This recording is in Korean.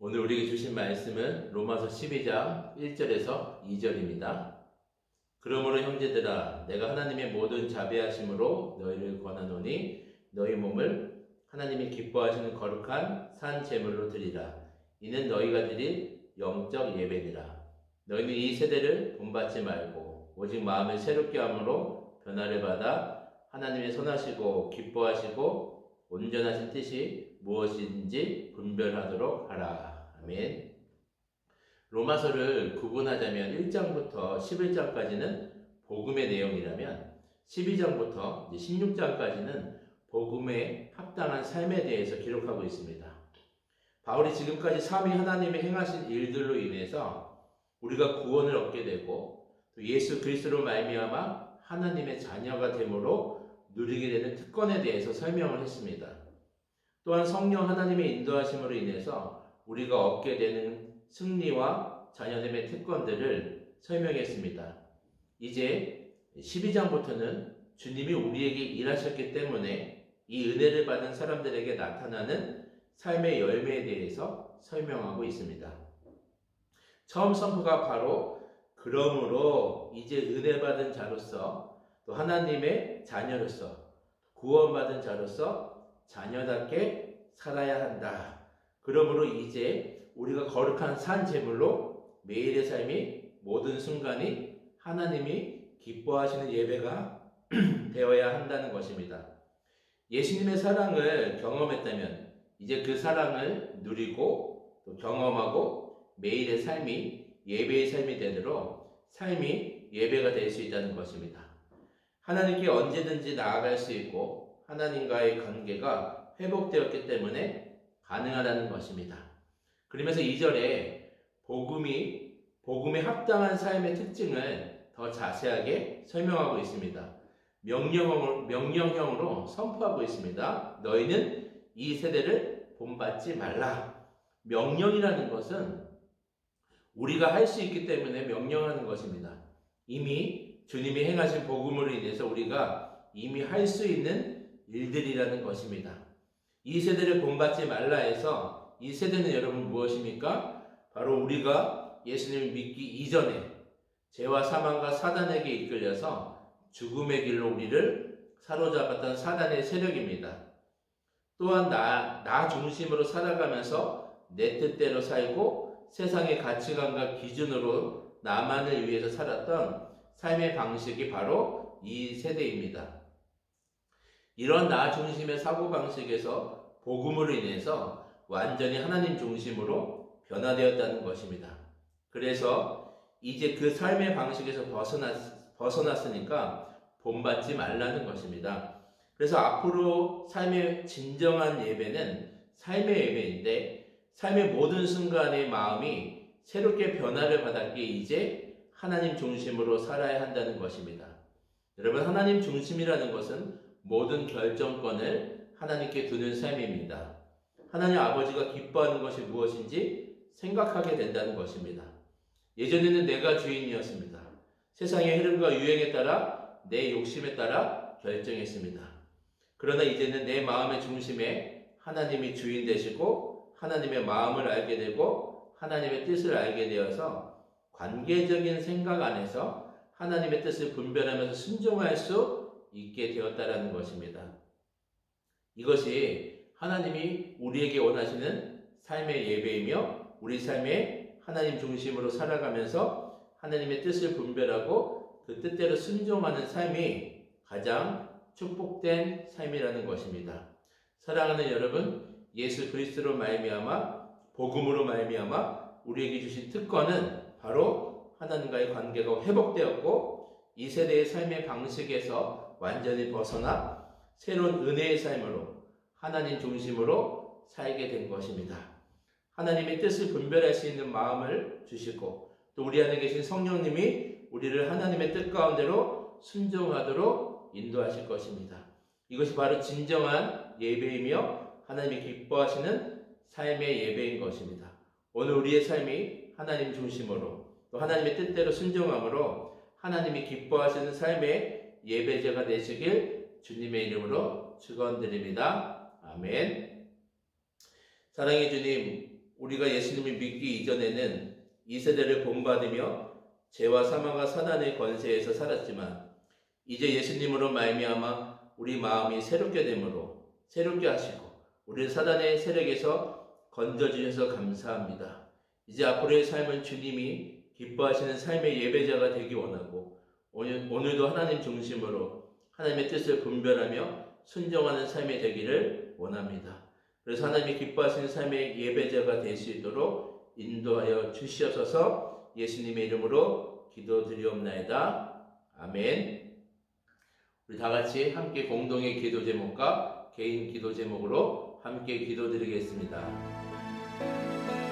오늘 우리에게 주신 말씀은 로마서 12장 1절에서 2절입니다. 그러므로 형제들아, 내가 하나님의 모든 자비하심으로 너희를 권하노니 너희 몸을 하나님이 기뻐하시는 거룩한 산 제물로 드리라. 이는 너희가 드릴 영적 예배니라. 너희는 이 세대를 본받지 말고 오직 마음을 새롭게 함으로 변화를 받아 하나님의 선하시고 기뻐하시고 온전하신 뜻이 무엇인지 분별하도록 하라. 아멘. 로마서를 구분하자면 1장부터 11장까지는 복음의 내용이라면 12장부터 16장까지는 복음에 합당한 삶에 대해서 기록하고 있습니다. 바울이 지금까지 삼위 하나님이 행하신 일들로 인해서 우리가 구원을 얻게 되고 또 예수 그리스도로 말미암아 하나님의 자녀가 됨으로 누리게 되는 특권에 대해서 설명을 했습니다. 또한 성령 하나님의 인도하심으로 인해서 우리가 얻게 되는 승리와 자녀됨의 특권들을 설명했습니다. 이제 12장부터는 주님이 우리에게 일하셨기 때문에 이 은혜를 받은 사람들에게 나타나는 삶의 열매에 대해서 설명하고 있습니다. 처음 선포가 바로 그러므로 이제 은혜 받은 자로서 또 하나님의 자녀로서 구원받은 자로서 자녀답게 살아야 한다. 그러므로 이제 우리가 거룩한 산 제물로 매일의 삶이 모든 순간이 하나님이 기뻐하시는 예배가 되어야 한다는 것입니다. 예수님의 사랑을 경험했다면 이제 그 사랑을 누리고 또 경험하고 매일의 삶이 예배의 삶이 되도록 삶이 예배가 될 수 있다는 것입니다. 하나님께 언제든지 나아갈 수 있고 하나님과의 관계가 회복되었기 때문에 가능하다는 것입니다. 그러면서 2절에 복음에 합당한 삶의 특징을 더 자세하게 설명하고 있습니다. 명령형으로 선포하고 있습니다. 너희는 이 세대를 본받지 말라. 명령이라는 것은 우리가 할 수 있기 때문에 명령하는 것입니다. 이미 주님이 행하신 복음으로 인해서 우리가 이미 할 수 있는 일들이라는 것입니다. 이 세대를 본받지 말라 해서 이 세대는 여러분 무엇입니까? 바로 우리가 예수님을 믿기 이전에 죄와 사망과 사단에게 이끌려서 죽음의 길로 우리를 사로잡았던 사단의 세력입니다. 또한 나 중심으로 살아가면서 내 뜻대로 살고 세상의 가치관과 기준으로 나만을 위해서 살았던 삶의 방식이 바로 이 세대입니다. 이런 나 중심의 사고방식에서 복음으로 인해서 완전히 하나님 중심으로 변화되었다는 것입니다. 그래서 이제 그 삶의 방식에서 벗어났으니까 본받지 말라는 것입니다. 그래서 앞으로 삶의 진정한 예배는 삶의 예배인데 삶의 모든 순간의 마음이 새롭게 변화를 받았기에 이제 하나님 중심으로 살아야 한다는 것입니다. 여러분, 하나님 중심이라는 것은 모든 결정권을 하나님께 두는 삶입니다. 하나님 아버지가 기뻐하는 것이 무엇인지 생각하게 된다는 것입니다. 예전에는 내가 주인이었습니다. 세상의 흐름과 유행에 따라 내 욕심에 따라 결정했습니다. 그러나 이제는 내 마음의 중심에 하나님이 주인 되시고 하나님의 마음을 알게 되고 하나님의 뜻을 알게 되어서 관계적인 생각 안에서 하나님의 뜻을 분별하면서 순종할 수 있게 되었다라는 것입니다. 이것이 하나님이 우리에게 원하시는 삶의 예배이며 우리 삶에 하나님 중심으로 살아가면서 하나님의 뜻을 분별하고 그 뜻대로 순종하는 삶이 가장 축복된 삶이라는 것입니다. 사랑하는 여러분, 예수 그리스도로 말미암아 복음으로 말미암아 우리에게 주신 특권은 바로 하나님과의 관계가 회복되었고 이 세대의 삶의 방식에서 완전히 벗어나 새로운 은혜의 삶으로 하나님 중심으로 살게 된 것입니다. 하나님의 뜻을 분별할 수 있는 마음을 주시고 또 우리 안에 계신 성령님이 우리를 하나님의 뜻 가운데로 순종하도록 인도하실 것입니다. 이것이 바로 진정한 예배이며 하나님이 기뻐하시는 삶의 예배인 것입니다. 오늘 우리의 삶이 하나님 중심으로 또 하나님의 뜻대로 순종함으로 하나님이 기뻐하시는 삶의 예배제가 되시길 주님의 이름으로 축원드립니다. 아멘. 사랑의 주님, 우리가 예수님을 믿기 이전에는 이 세대를 본받으며 죄와 사망과 사단의 권세에서 살았지만 이제 예수님으로 말미암아 우리 마음이 새롭게 되므로 새롭게 하시고 우리를 사단의 세력에서 건져주셔서 감사합니다. 이제 앞으로의 삶은 주님이 기뻐하시는 삶의 예배자가 되기 원하고 오늘도 하나님 중심으로 하나님의 뜻을 분별하며 순종하는 삶이 되기를 원합니다. 그래서 하나님이 기뻐하시는 삶의 예배자가 될 수 있도록 인도하여 주시옵소서. 예수님의 이름으로 기도드리옵나이다. 아멘. 우리 다 같이 함께 공동의 기도 제목과 개인 기도 제목으로 함께 기도드리겠습니다.